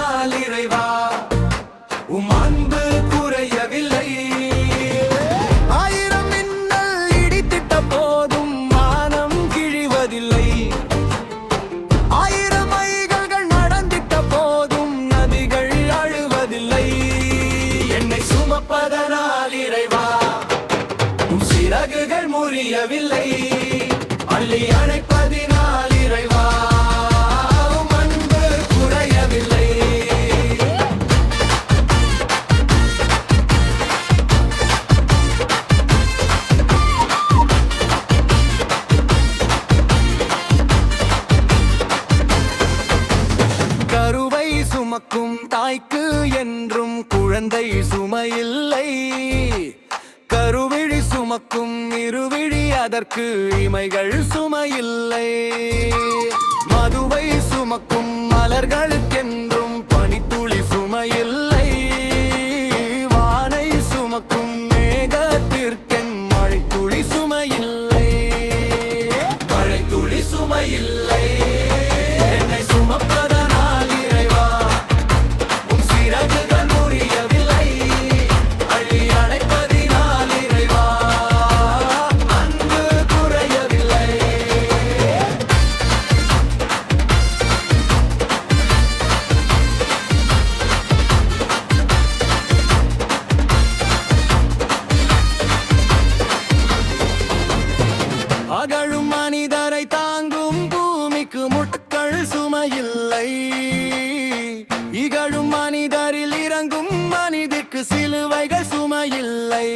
பதினால் இறைவா உம் அன்பு குறையவில்லை. ஆயிரம் மின்னல் இடித்திட்ட போதும் வானம் கிழிவதில்லை. ஆயிரம் மைல்கள் நடந்திட்ட போதும் நதிகள் அழுவதில்லை. என்னை சுமப்பதனால் இறைவா உம் சிறகுகள் முறியவில்லை. அள்ளி அணைப்பதினால் இறைவா உம் அன்பு குறையவில்லை. கருவை சுமக்கும் தாய்க்கு என்றும் குழந்தை சுமையில்லை. கருவிழி சுமக்கும் இருவிழி அதற்கு இமைகள் சுமையில்லை. மதுவை சுமக்கும் மலர்களுக்கென்றும் பனித்துளி சுமையில்லை. வானை சுமக்கும் மேகத்திற்கென் மழைத்துளி சுமையில்லை. மழைத்துளி சுமையில்லை. என்னை சுமப்பதனால் இறைவா உம் சிறகுகள் முறியவில்லை. அள்ளி அணைப்பதினால் இறைவா அன்பு குறையவில்லை. அகழும் மனிதரை தாங்கும் பூமிக்கு முட்கள் சுமையில்லை. இகழும் மனிதரில் இறங்கும் மனிதருக்கு சிலுவைகள் சுமையில்லை.